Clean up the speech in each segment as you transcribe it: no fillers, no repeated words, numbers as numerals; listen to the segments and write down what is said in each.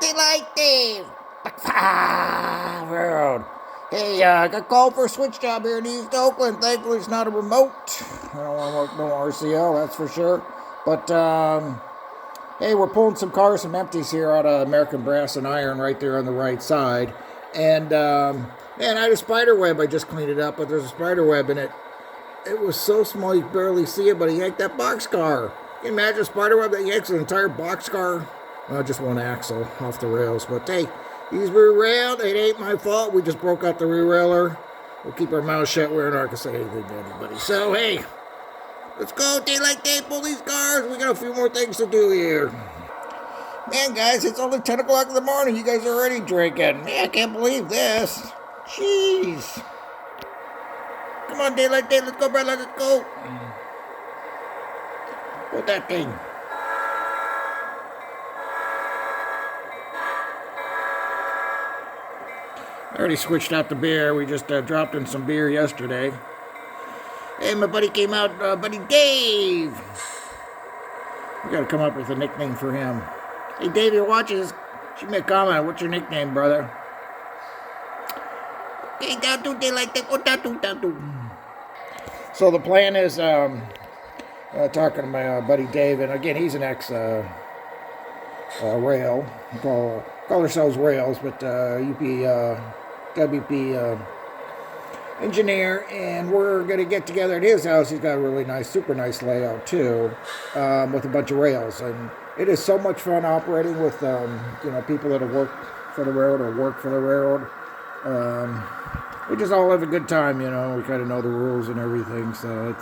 Daylight Dave. BAC V RR. Hey, I got called for a switch job here in East Oakland. Thankfully, it's not a remote. I don't want to work no RCL, that's for sure. But, hey, we're pulling some cars, some empties here out of American Brass and Iron right there on the right side. And, man, I had a spider web. I just cleaned it up, but there's a spider web in it. It was so small you could barely see it, but he yanked that boxcar. Can you imagine a spider web that yanks an entire boxcar? Well, just one axle off the rails. But hey, he's rear-railed. It ain't my fault. We just broke out the rear-railer. We'll keep our mouths shut. We're not going to say anything to anybody. So, hey, let's go. Daylight Day, pull these cars. We got a few more things to do here. Man, guys, it's only 10 o'clock in the morning. You guys are already drinking. Man, I can't believe this. Jeez. Come on, Daylight Day. Let's go, brother. Let's go. Put that thing. I already switched out the beer. We just dropped in some beer yesterday. Hey, my buddy came out, buddy Dave. We gotta come up with a nickname for him. Hey, Dave, you're watching this. Shoot me a comment. What's your nickname, brother? Hey, down to Daylight Day. Oh, down to. So the plan is, talking to my buddy Dave, and again, he's an ex-rail. Call ourselves rails, but WP engineer, and we're going to get together at his house. He's got a really nice, super nice layout too, with a bunch of rails, and it is so much fun operating with people that have worked for the railroad or work for the railroad. We just all have a good time, we kind of know the rules and everything, so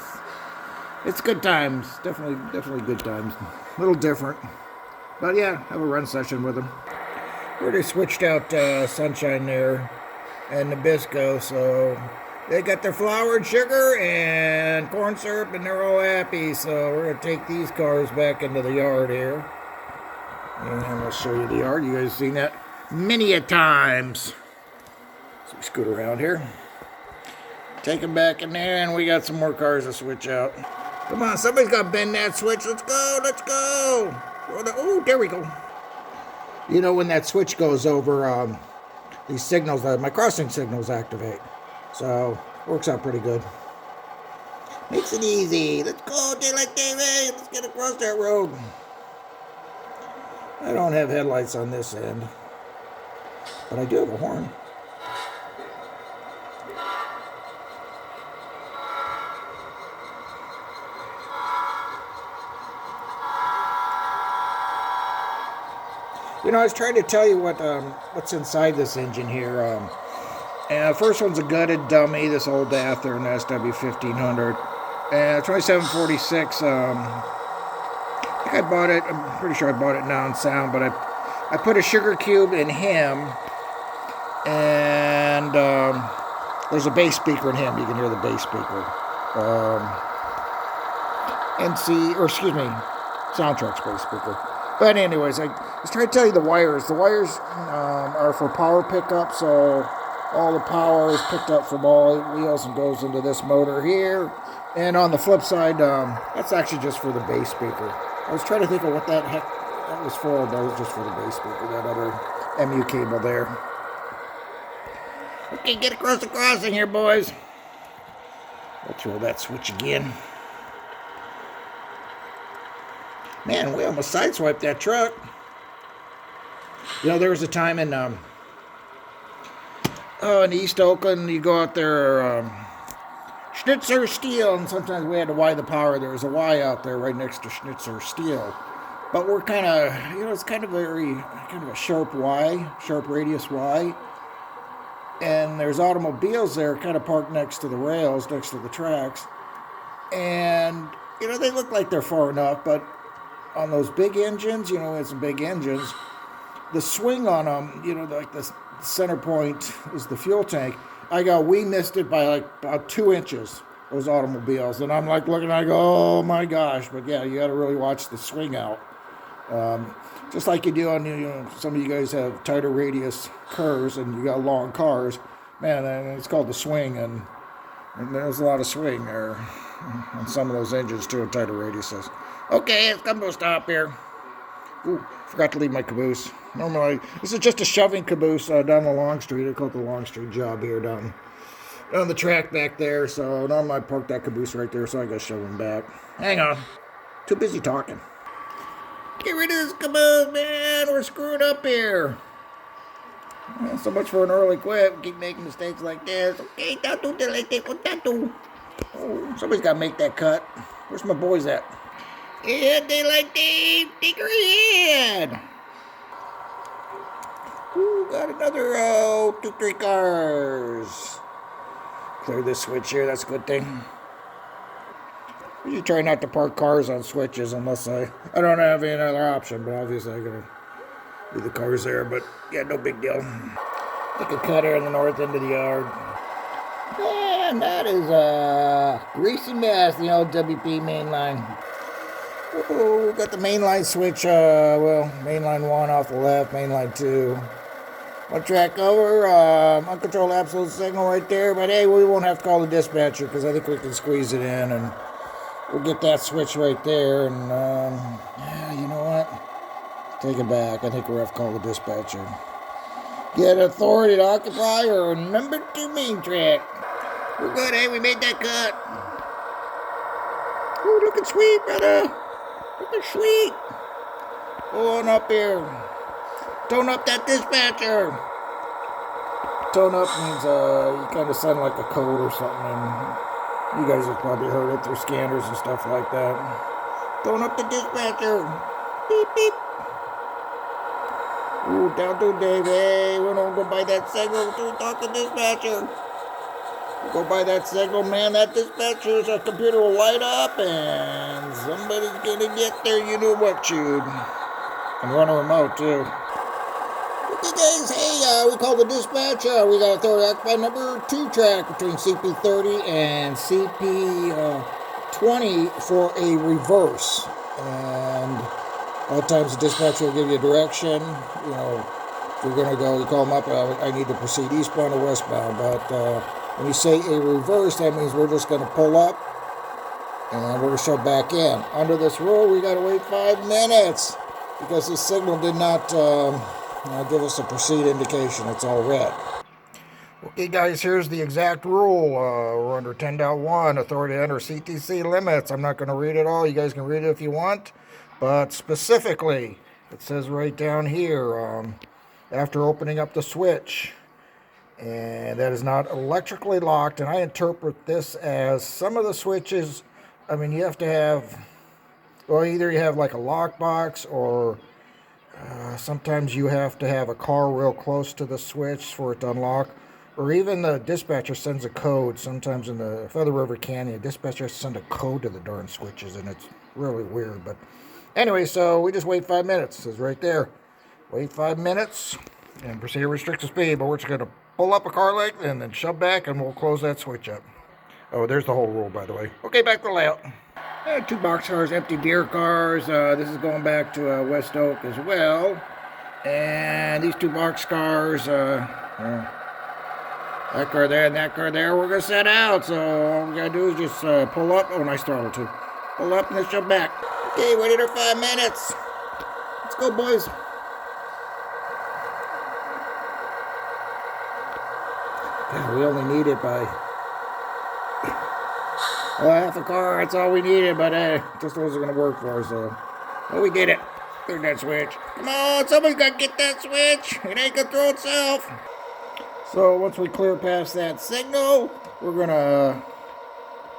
it's good times, definitely good times. A little different, but yeah, have a run session with them. We already switched out Sunshine there and Nabisco, so they got their flour and sugar and corn syrup, and they're all happy. So we're going to take these cars back into the yard here, and I'll show you the yard. You guys seen that many a times. So we scoot around here, take them back in there, and we got some more cars to switch out. Come on, somebody's got to bend that switch. Let's go. Oh, there we go. When that switch goes over, these signals, my crossing signals activate. So, works out pretty good. Makes it easy. Let's go, Daylight David. Let's get across that road. I don't have headlights on this end, but I do have a horn. I was trying to tell you what's inside this engine here. And the first one's a gutted dummy, this old Ather, an SW1500. And 2746, I think I bought it, I'm pretty sure I bought it now in sound, but I put a sugar cube in him, and there's a bass speaker in him. You can hear the bass speaker. Soundtrack's bass speaker. But anyways, I was trying to tell you the wires. The wires are for power pickup, so all the power is picked up from all 8 wheels and goes into this motor here. And on the flip side, that's actually just for the bass speaker. I was trying to think of what that heck that was for, but it was just for the bass speaker, that other MU cable there. Okay, get across the crossing here, boys. I'll throw that switch again. Man, we almost sideswiped that truck. There was a time in East Oakland, you go out there, Schnitzer Steel, and sometimes we had to Y the power. There was a Y out there right next to Schnitzer Steel. But we're kind of, it's kind of a sharp Y, sharp radius Y. And there's automobiles there kind of parked next to the rails, next to the tracks. And, they look like they're far enough, but on those big engines, it's big engines, the swing on them, like the center point is the fuel tank. We missed it by like about 2 inches, those automobiles. And I'm like looking, I go, oh my gosh. But yeah, you got to really watch the swing out. Just like you do on, some of you guys have tighter radius curves and you got long cars. Man, and it's called the swing. And there's a lot of swing there on some of those engines too, tighter radiuses. Okay, it's come to a stop here. Ooh, forgot to leave my caboose. Normally, this is just a shoving caboose down the long street. I call it the long street job here down on the track back there. So normally I park that caboose right there, so I gotta shove him back. Hang on. Too busy talking. Get rid of this caboose, man. We're screwed up here. Well, so much for an early quit. We keep making mistakes like this. Okay, don't do that like that. What that do? Oh, somebody's got to make that cut. Where's my boys at? Yeah, Daylight Dave. Take her in. Ooh, got another 2, 3 cars. Clear this switch here. That's a good thing. You try not to park cars on switches unless I don't have any other option, but obviously I gotta leave the cars there, but yeah, no big deal. Take a cut here in the north end of the yard. Man, that is a greasy mess, the old WP main line. Oh, got the main line switch, main line 1 off the left, main line 2. One track over, uncontrolled absolute signal right there, but hey, we won't have to call the dispatcher because I think we can squeeze it in and we'll get that switch right there, and yeah, you know what? Take it back. I think we'll have to call the dispatcher. Get authority to occupy or number 2 main track. We're good, eh? We made that cut. Ooh, looking sweet, brother. Looking sweet. Go on up here. Tone up that dispatcher. Tone up means you kind of sound like a code or something. You guys have probably heard it through scanners and stuff like that. Tone up the dispatcher. Beep, beep. Ooh, down to Dave. Hey, we don't go by that signal to talk to dispatcher. We go by that signal, man. That dispatcher's computer will light up and somebody's gonna get there. You know what, dude. And run a remote, too. Okay, guys, hey, we call the dispatch. We got authority to occupy number 2 track between CP30 and CP20 for a reverse. And a lot of times the dispatcher will give you a direction. You know, if you're going to go, you call them up, I need to proceed eastbound or westbound. But when you say a reverse, that means we're just going to pull up and we're going to shove back in. Under this rule, we got to wait 5 minutes because the signal did not give us a proceed indication. It's all red. Okay, guys, here's the exact rule. We're under 10.1, authority to enter CTC limits. I'm not going to read it all. You guys can read it if you want. But specifically, it says right down here, after opening up the switch, and that is not electrically locked. And I interpret this as some of the switches, I mean, you have to have, well, either you have like a lockbox or sometimes you have to have a car real close to the switch for it to unlock, or even the dispatcher sends a code. Sometimes in the Feather River Canyon, the dispatcher sends a code to the darn switches, and it's really weird. But anyway, so we just wait 5 minutes. It says right there, wait 5 minutes and proceed to restrict the speed. But we're just going to pull up a car length and then shove back, and we'll close that switch up. Oh, there's the whole rule, by the way. Okay, back to the layout. 2 boxcars, empty beer cars. This is going back to West Oak as well. And these 2 boxcars, that car there and that car there, we're going to set out. So all we got to do is just pull up. Oh, nice throttle too. Pull up and then shove back. Okay, waited our 5 minutes. Let's go, boys. God, we only need it by half a car. That's all we needed, but just wasn't going to work for us. So, well, we did it. Cleared that switch. Come on, somebody's got to get that switch. It ain't going to throw itself. So once we clear past that signal, we're going to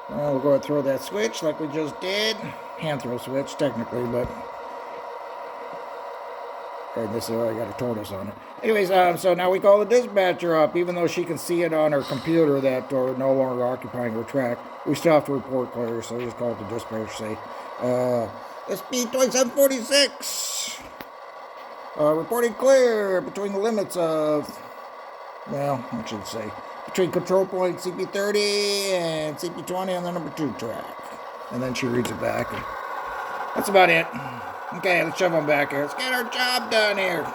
we'll go ahead and throw that switch like we just did. Hand throw switch, technically, but in this area, I got a tortoise on it. Anyways, so now we call the dispatcher up, even though she can see it on her computer that we're no longer occupying her track. We still have to report clear, so we just call it the dispatcher, say, SP 2746, reporting clear between the limits of, well, I should say, between control point CP30 and CP20 on the number 2 track. And then she reads it back. And that's about it. Okay, let's shove them back here. Let's get our job done here.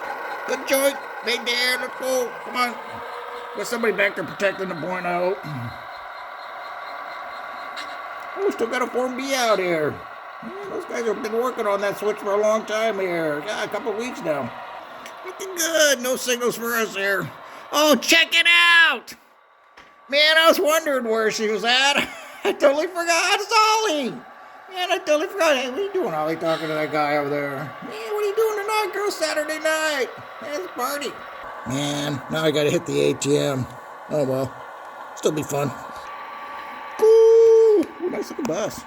Good joint. Made there. Let's go. Come on. Got somebody back there protecting the point, I hope. Oh, still got a Form B out here. Yeah, those guys have been working on that switch for a long time here. Yeah, a couple weeks now. Looking good. No signals for us here. Oh, check it out! Man, I was wondering where she was at. I totally forgot. It's Ollie. Man, I totally forgot. Hey, what are you doing, Ollie, talking to that guy over there? Man, what are you doing tonight, girl? Saturday night. Man, it's a party. Man, now I gotta hit the ATM. Oh, well. Still be fun. Cool. Ooh, nice looking bus.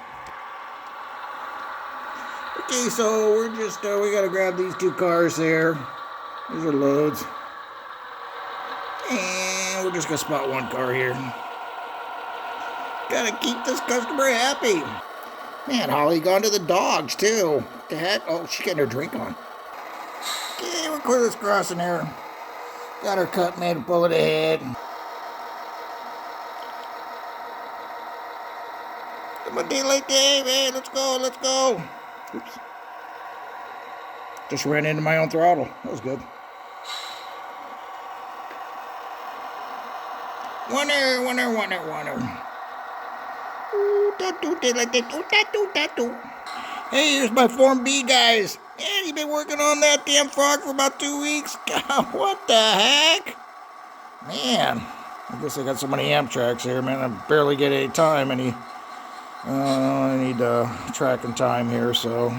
Okay, so we're just, we gotta grab these 2 cars there. These are loads. And we're just gonna spot 1 car here. Gotta keep this customer happy. Man, Holly gone to the dogs too. What the heck? Oh, she's getting her drink on. Okay, we're clear this crossing here. Got her cut, made a bullet ahead. Come on, daylight Dave. Hey, let's go, let's go. Oops. Just ran into my own throttle. That was good. Winner. Hey, here's my Form B guys. Man, you've been working on that damn frog for about 2 weeks. God, what the heck? Man, I guess I got so many Amtraks here, man. I barely get any time. I need tracking time here, so.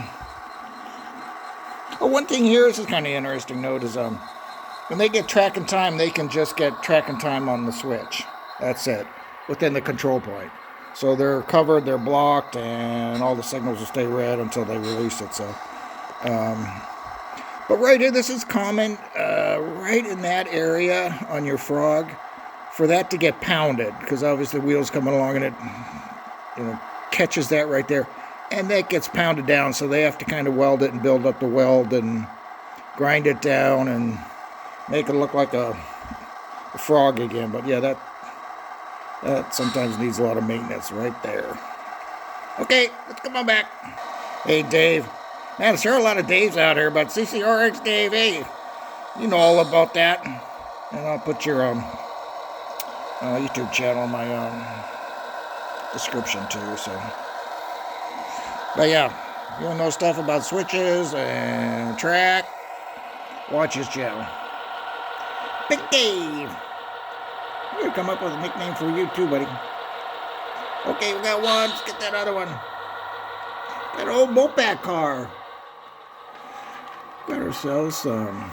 Oh, one thing here, this is kind of interesting note, is when they get tracking time, they can just get tracking time on the switch. That's it, within the control point. So they're covered, they're blocked, and all the signals will stay red until they release it. So, but right here, this is common, right in that area on your frog, for that to get pounded, because obviously the wheel's coming along and it, catches that right there, and that gets pounded down. So they have to kind of weld it and build up the weld and grind it down and make it look like a frog again. But yeah, that sometimes needs a lot of maintenance right there. Okay, let's come on back. Hey, Dave. Man, there's sure a lot of Daves out here, but CCRX Dave, hey, you know all about that. And I'll put your YouTube channel in my description too. So, but yeah, you want to know stuff about switches and track, watch his channel. Big Dave. I'm going to come up with a nickname for you too, buddy. Okay, we got one. Let's get that other one. That old moped car. Got ourselves some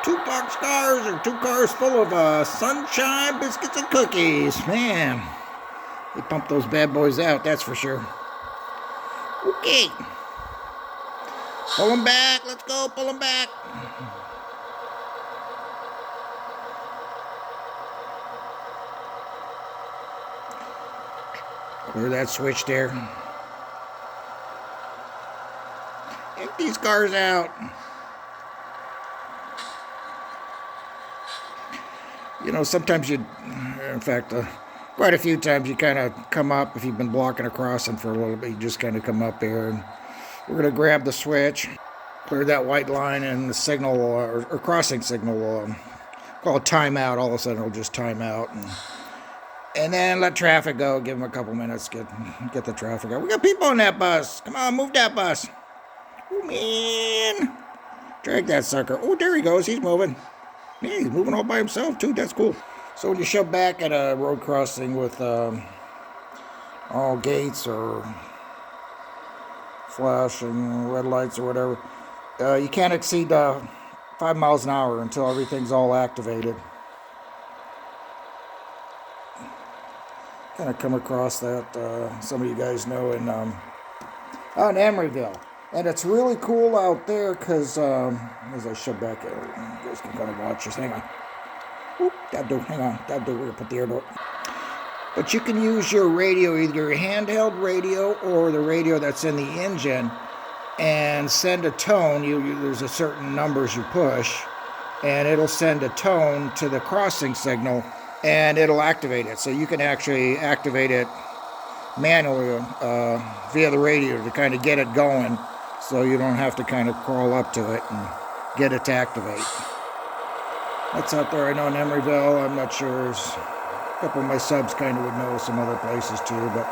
2 box cars, or 2 cars full of sunshine, biscuits, and cookies. Man, they pump those bad boys out, that's for sure. Okay. Pull them back. Let's go. Pull them back. Clear that switch there. Get these cars out. Sometimes in fact, quite a few times you kind of come up, if you've been blocking a crossing for a little bit, you just kind of come up here, and we're going to grab the switch, clear that white line, and the signal, or crossing signal, will call a timeout. All of a sudden it'll just time out, and then let traffic go. Give them a couple minutes, get the traffic out. We got people on that bus. Come on, move that bus. Oh, man. Drag that sucker. Oh, there he goes. He's moving. Yeah, he's moving all by himself, too. That's cool. So when you shove back at a road crossing with all gates or flashing red lights or whatever, you can't exceed 5 miles an hour until everything's all activated. Kind of come across that, some of you guys know, in Emeryville. And it's really cool out there because, as I shove back, you guys can kind of watch this. Hang on. Oop, that'll do. Hang on. That'll do. We're going to put the air door. But you can use your radio, either your handheld radio or the radio that's in the engine, and send a tone. There's a certain numbers you push, and it'll send a tone to the crossing signal, and it'll activate it. So you can actually activate it manually via the radio to kind of get it going, so you don't have to kind of crawl up to it and get it to activate. That's out there. I know in Emeryville. I'm not sure. A couple of my subs kind of would know some other places too, but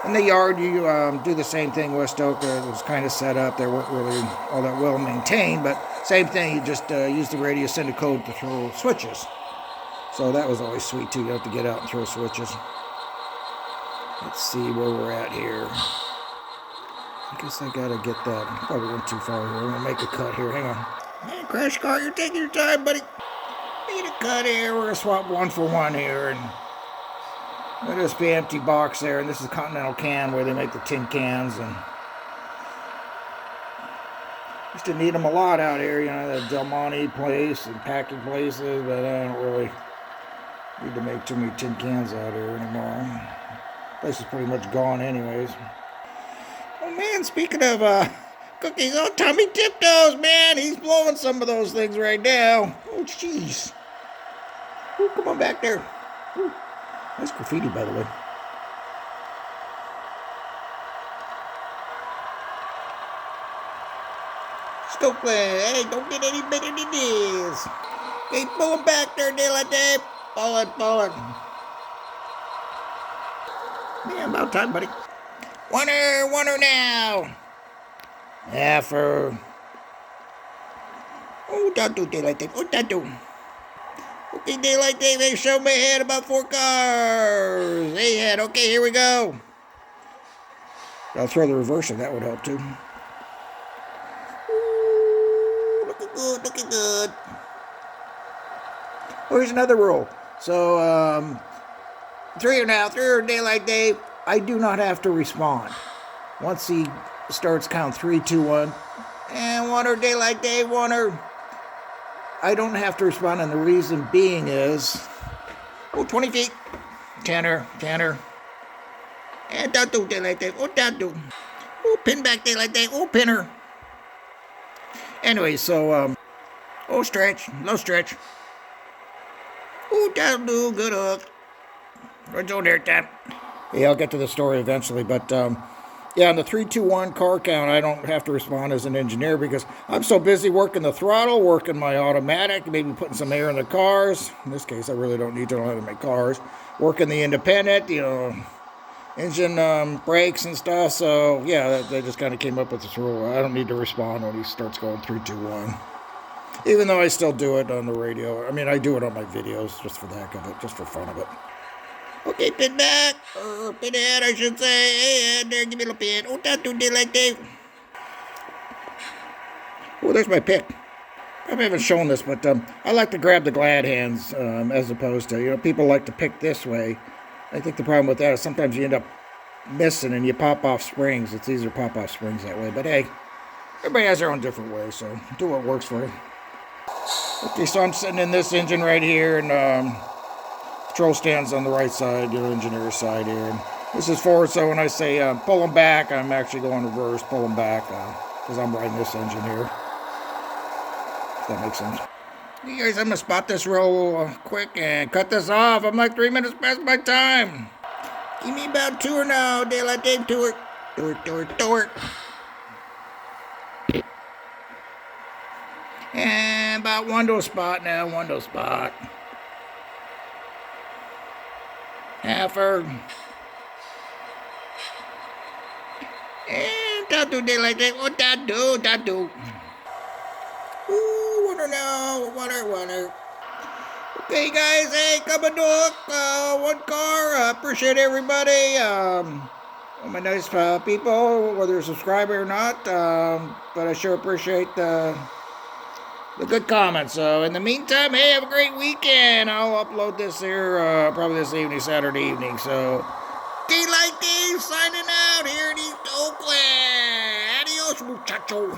In the yard, you do the same thing. West Oak was kind of set up. They weren't really all that well maintained, but same thing. You just use the radio, send a code to throw switches. So that was always sweet too. You have to get out and throw switches. Let's see where we're at here. I guess I gotta get that. Probably went too far here. I'm gonna make a cut here. Hang on. Hey, Crash Car, you're taking your time, buddy. Need a cut here. We're gonna swap 1 for 1 here, and there'll just be an empty box there. And this is Continental can where they make the tin cans, and used to need them a lot out here. You know, the Del Monte place and packing places, but I don't really need to make too many tin cans out here anymore. Place is pretty much gone anyways. Oh man, speaking of cookies, oh Tommy Tiptoes, man, he's blowing some of those things right now. Oh jeez. Oh, come on back there. Ooh, nice graffiti, by the way. Stokeland, hey, don't get any better than this. Hey, pull him back there, Daylight Dave. Pull it, pull it. Yeah, about time, buddy. Winner now. Yeah, for... Oh, don't do Daylight Dave. Oh, don't do. Okay, Daylight Dave, hey, show me ahead about 4 cars. Hey, head. Okay, here we go. I'll throw the reverser. That would help, too. Ooh, looking good, looking good. Oh, here's another rule. So, 3 or Daylight Dave, I do not have to respond. Once he starts count 3, 2, 1, and 1 or Daylight Dave, 1 or... I don't have to respond, and the reason being is... Oh, 20 feet. Tanner. And don't do Daylight Dave. Oh, don't do. Oh, pin back Daylight Dave. Oh, pinner. Anyway, so, oh, stretch. Low stretch. Oh, don't do. Good hook. Runs on there, Tom. Yeah, I'll get to the story eventually, but yeah, on the 3, 2, 1 car count, I don't have to respond as an engineer because I'm so busy working the throttle, working my automatic, maybe putting some air in the cars. In this case, I really don't need to know how to make cars. Working the independent, you know, engine brakes and stuff. So yeah, they just kind of came up with this rule. I don't need to respond when he starts going 3, 2, 1. Even though I still do it on the radio. I mean, I do it on my videos just for the heck of it, just for fun of it. Okay, pin back, or pin ahead, I should say. Hey, there, give me a little pin. Oh, don't do Daylight Dave. Oh, there's my pick. I haven't shown this, but I like to grab the glad hands as opposed to, you know, people like to pick this way. I think the problem with that is sometimes you end up missing and you pop off springs. It's easier to pop off springs that way. But hey, everybody has their own different way, so do what works for you. Okay, so I'm sitting in this engine right here, and control stands on the right side, your engineer's side here. And this is forward, so when I say pull them back, I'm actually going reverse, pull them back, because I'm riding this engine here. If that makes sense. You guys, I'm going to spot this real quick and cut this off. I'm like 3 minutes past my time. Give me about 2 now, Daylight Dave, tour. Tour. And about 1 to a spot now, 1 to a spot. Halfer. And don't do Daylight Dave. Oh, don't do. Ooh, winner now, winner. Okay, guys, hey, come and look. 1 car. Appreciate everybody. All my nice people, whether you're a subscriber or not. But I sure appreciate the good comments. So in the meantime, hey, have a great weekend. I'll upload this here probably this evening, Saturday evening. So Daylight Dave signing out here in East Oakland. Adios, muchacho.